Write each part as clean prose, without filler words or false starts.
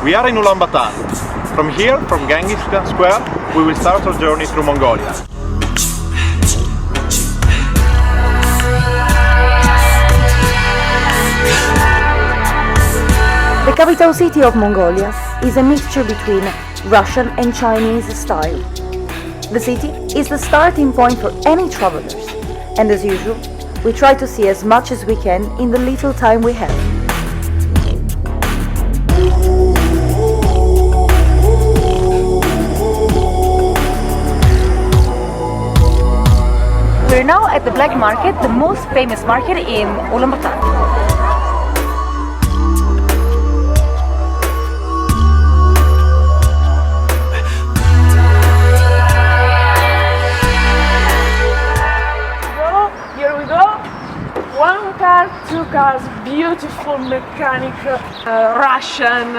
We are in Ulaanbaatar. From here, from Genghis Khan Square, we will start our journey through Mongolia. The capital city of Mongolia is a mixture between Russian and Chinese style. The city is the starting point for any travelers, and as usual, we try to see as much as we can in the little time we have. We're now at the Black Market, the most famous market in Ulaanbaatar. One car, two cars, beautiful mechanic, Russian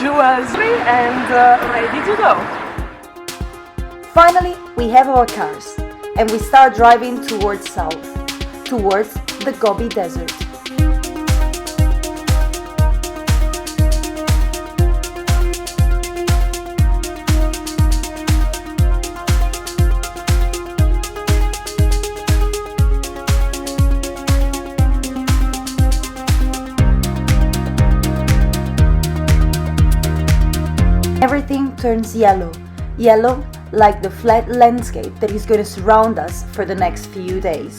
jewelry, and ready to go. Finally, we have our cars, and we start driving towards south, towards the Gobi Desert. Everything turns yellow, yellow like the flat landscape that is going to surround us for the next few days.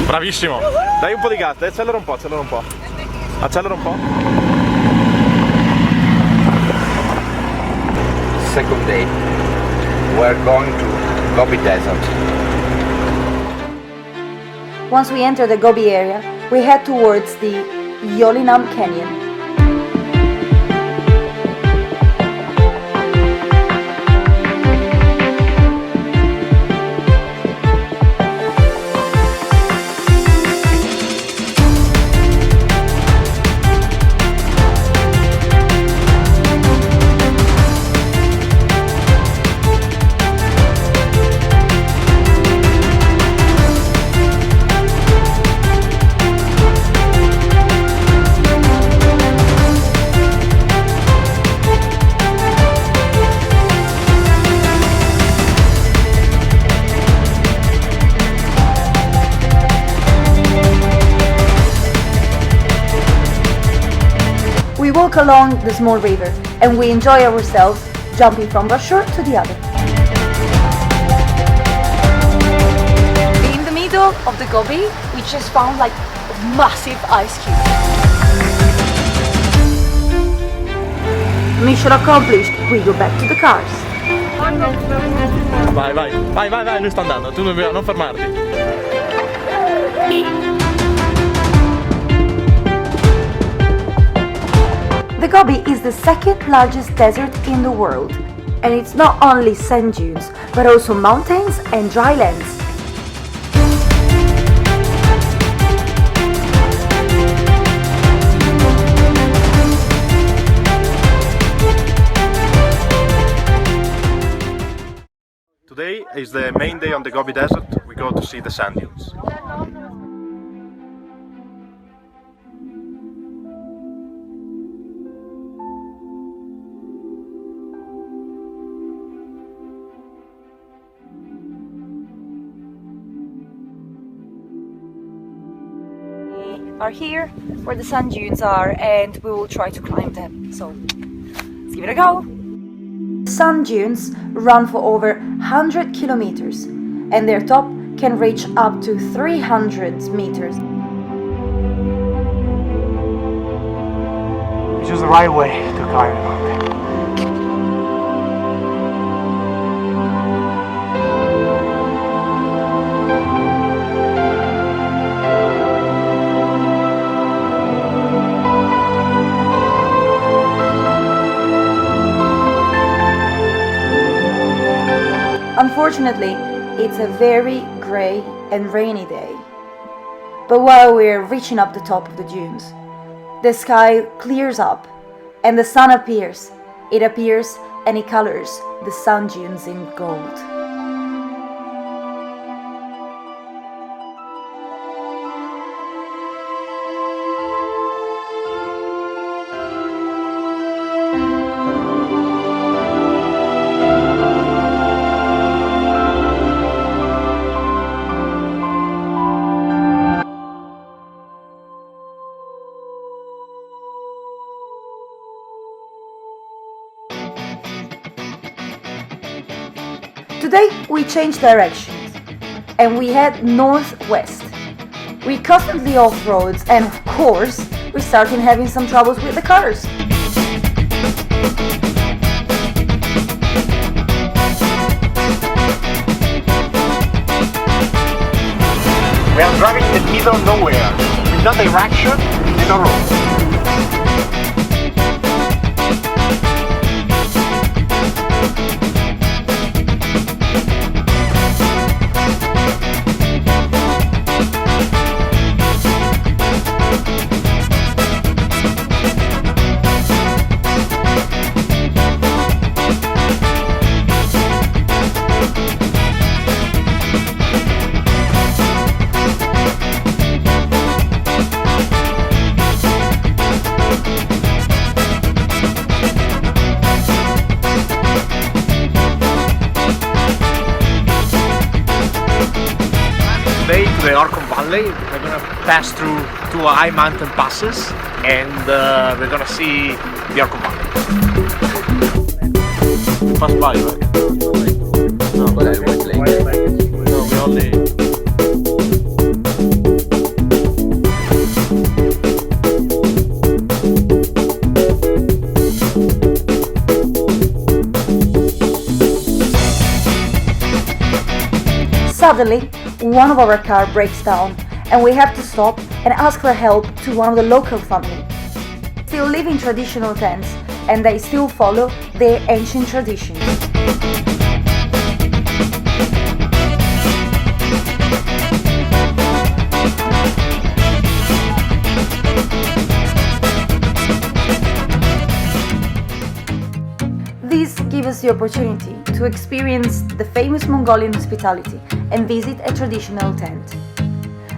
Bravissimo! Dai un po' di gas, accelera un po', accelera un po'. Accelera un po'. Second day. We're going to Gobi Desert. Once we enter the Gobi area, we head towards the Yolinam Canyon. We walk along the small river and we enjoy ourselves jumping from one shore to the other. In the middle of the Gobi, we just found like a massive ice cube. Mission accomplished, we go back to the cars. Vai, vai, vai, vai, vai, lui sta andando, tu non fermarti. The Gobi is the second largest desert in the world, and it's not only sand dunes, but also mountains and dry lands. Today is the main day on the Gobi Desert. We go to see the sand dunes. Are here where the sand dunes are, and we will try to climb them. So let's give it a go. Sand dunes run for over 100 kilometers, and their top can reach up to 300 meters. We choose the right way to climb the mountain. Unfortunately, it's a very grey and rainy day. But while we're reaching up the top of the dunes, the sky clears up and the sun appears. It appears and it colors the sand dunes in gold. Today we changed directions and we head northwest. We constantly off roads and of course we started having some troubles with the cars. We are driving in the middle of nowhere, with no direction and no road. Today to the Orkhon Valley, we're gonna pass through two high mountain passes and we're gonna see the Orkhon Valley. Pass by, right? No, no, we only... Suddenly, one of our car breaks down and we have to stop and ask for help to one of the local family. They still live in traditional tents and they still follow their ancient traditions. This gives us the opportunity to experience the famous Mongolian hospitality and visit a traditional tent.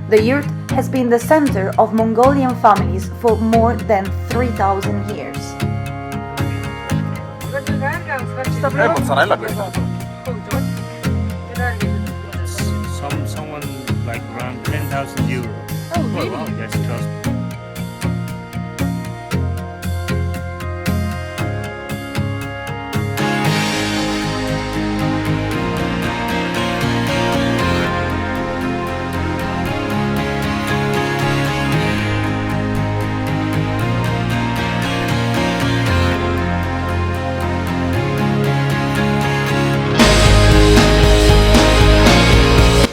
The yurt has been the center of Mongolian families for more than 3,000 years. mozzarella questa. Someone like around 10,000 euro. Oh, really? Wow, yes, trust me.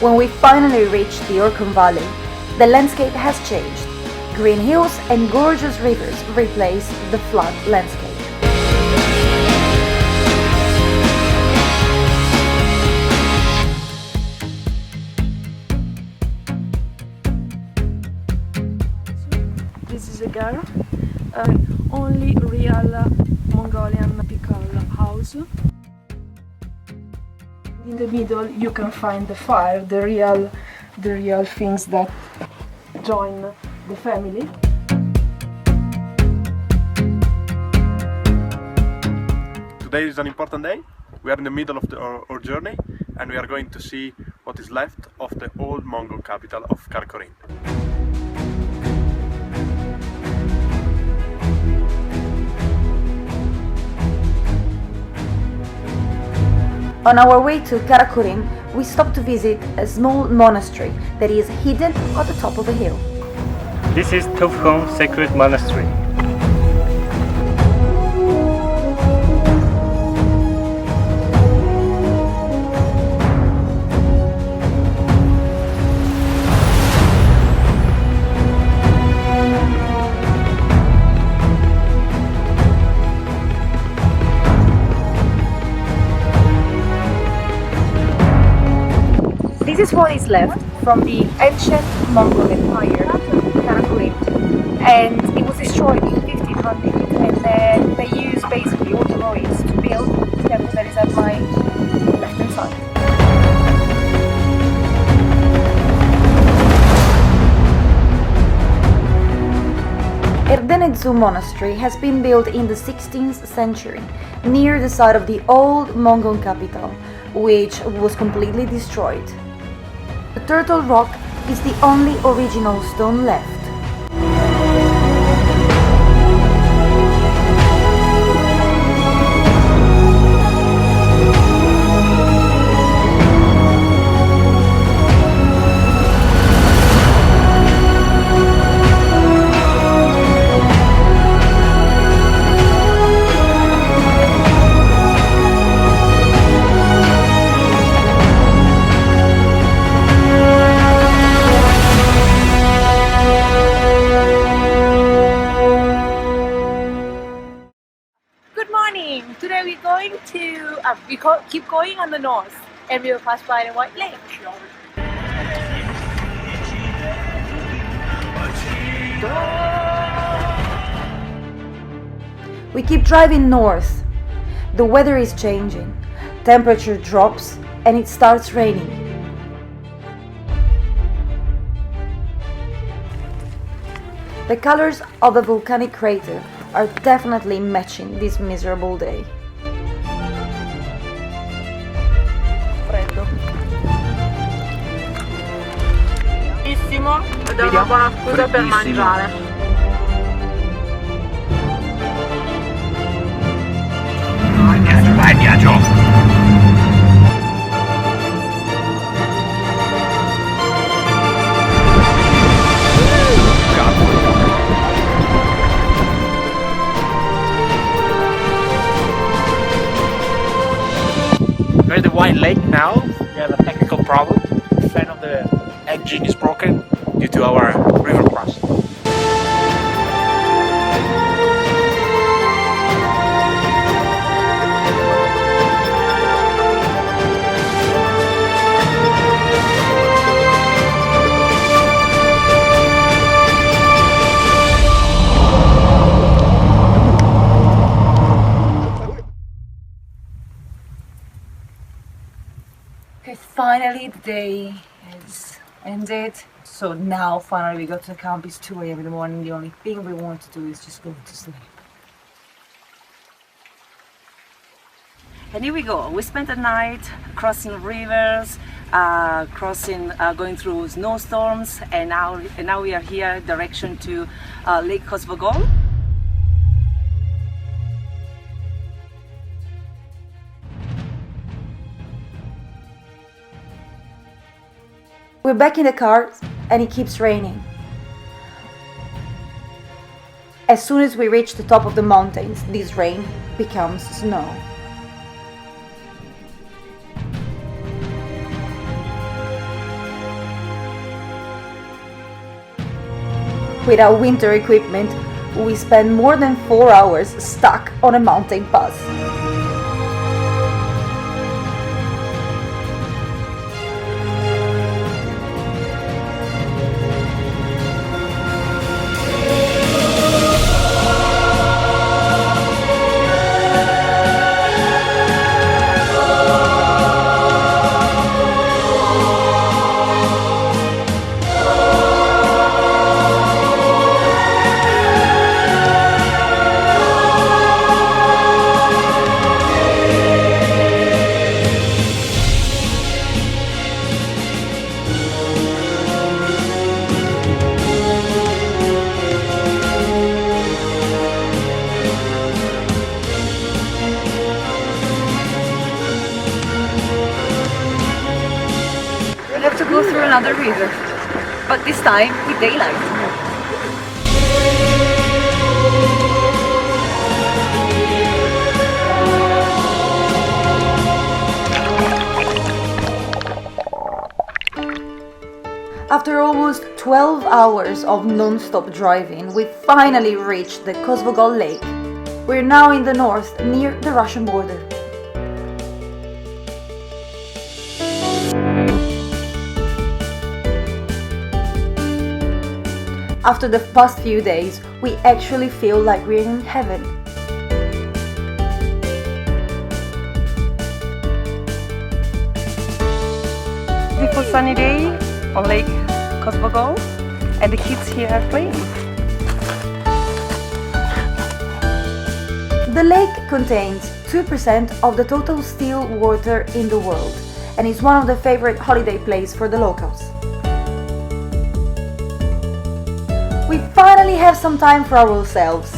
When we finally reached the Orkhon Valley, the landscape has changed. Green hills and gorgeous rivers replace the flat landscape. This is a girl, only real Mongolian typical house. In the middle you can find the fire, the real things that join the family. Today is an important day. We are in the middle of our journey and we are going to see what is left of the old Mongol capital of Karakorum. On our way to Karakorum, we stopped to visit a small monastery that is hidden at the top of a hill. This is Tufkhon Sacred Monastery. This is what is left from the ancient Mongol Empire, Karakurim, and it was destroyed in 1500. And then they used basically all the ruins to build the temple that is at my left-hand side. Erdene Zuu monastery has been built in the 16th century near the site of the old Mongol capital, which was completely destroyed. The Turtle Rock is the only original stone left. Today we're going to keep going on the north, and we will pass by the White Lake. We keep driving north. The weather is changing. Temperature drops and it starts raining. The colors of the volcanic crater are definitely matching this miserable day. Freddo. Buonissimo, ed è una buona scusa per mangiare. Vai viaggio! We're at the White Lake now. We have a technical problem. The fan of the engine is broken due to our river crossing. Okay, finally the day is ended. So now finally we got to the camp. It's 2 a.m. in the morning. The only thing we want to do is just go to sleep. And here we go. We spent the night crossing rivers, going through snowstorms, and now we are here direction to Lake Choijing. We're back in the car and it keeps raining. As soon as we reach the top of the mountains, this rain becomes snow. With our winter equipment, we spend more than 4 hours stuck on a mountain pass. We have to go through another river, but this time with daylight. After almost 12 hours of non-stop driving, we finally reached the Choijing Lake. We're now in the north, near the Russian border. After the past few days, we actually feel like we're in heaven. Beautiful sunny day on Lake Kozbogol, and the kids here are playing. The lake contains 2% of the total still water in the world and is one of the favorite holiday places for the locals. We finally have some time for ourselves.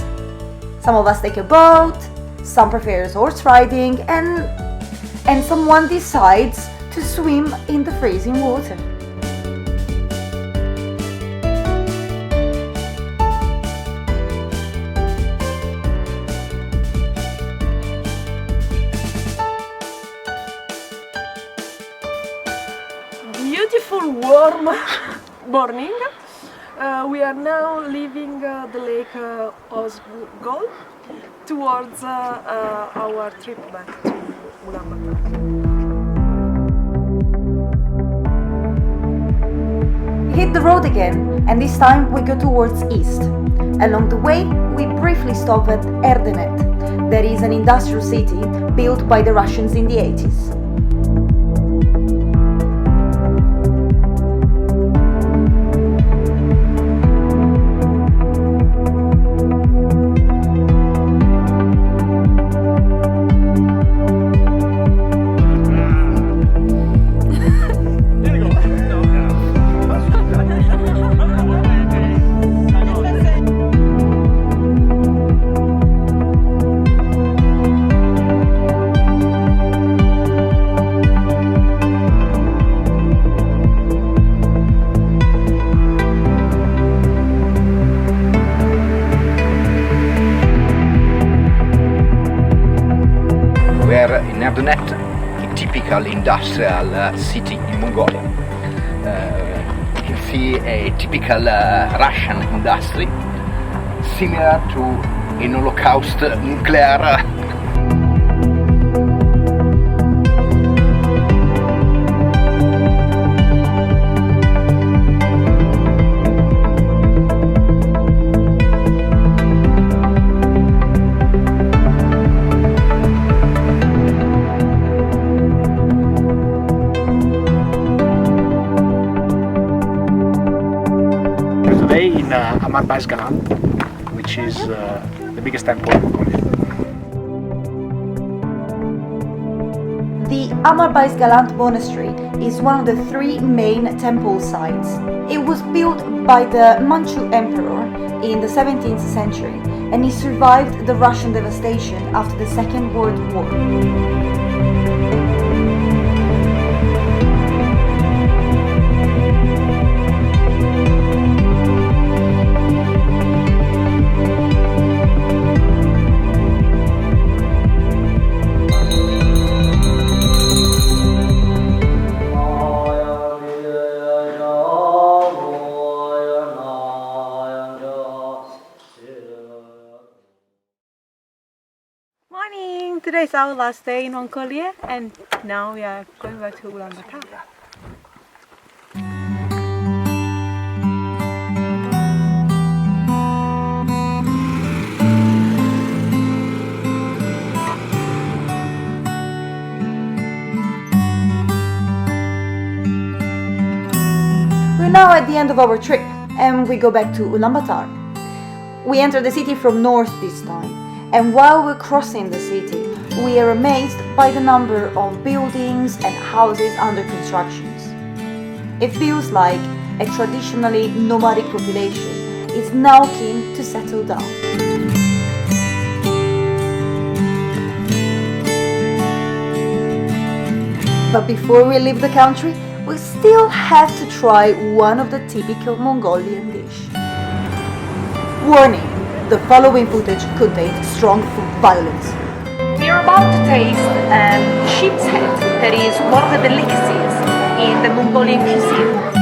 Some of us take a boat, some prefer horse riding, and someone decides to swim in the freezing water. Beautiful warm morning. We are now leaving the lake Ozgol towards our trip back to Ulaanbaatar. Hit the road again, and this time we go towards east. Along the way, we briefly stop at Erdene, that is an industrial city built by the Russians in the 80s. In Erdene, a typical industrial city in Mongolia. You can see a typical Russian industry, similar to an Holocaust nuclear. Today in Ulaanbaatar, which is the biggest temple in Mongolia. The Ulaanbaatar monastery is one of the 3 main temple sites. It was built by the Manchu emperor in the 17th century, and it survived the Russian devastation after the Second World War. Morning! Today is our last day in Mongolia, and now we are going back to Ulaanbaatar. We're now at the end of our trip, and we go back to Ulaanbaatar. We enter the city from north this time, and while we're crossing the city, we are amazed by the number of buildings and houses under construction. It feels like a traditionally nomadic population is now keen to settle down. But before we leave the country, we still have to try one of the typical Mongolian dish. Warning! The following footage contains strong food violence. We are about to taste sheep's head, that is one of the delicacies in the Mongolian cuisine.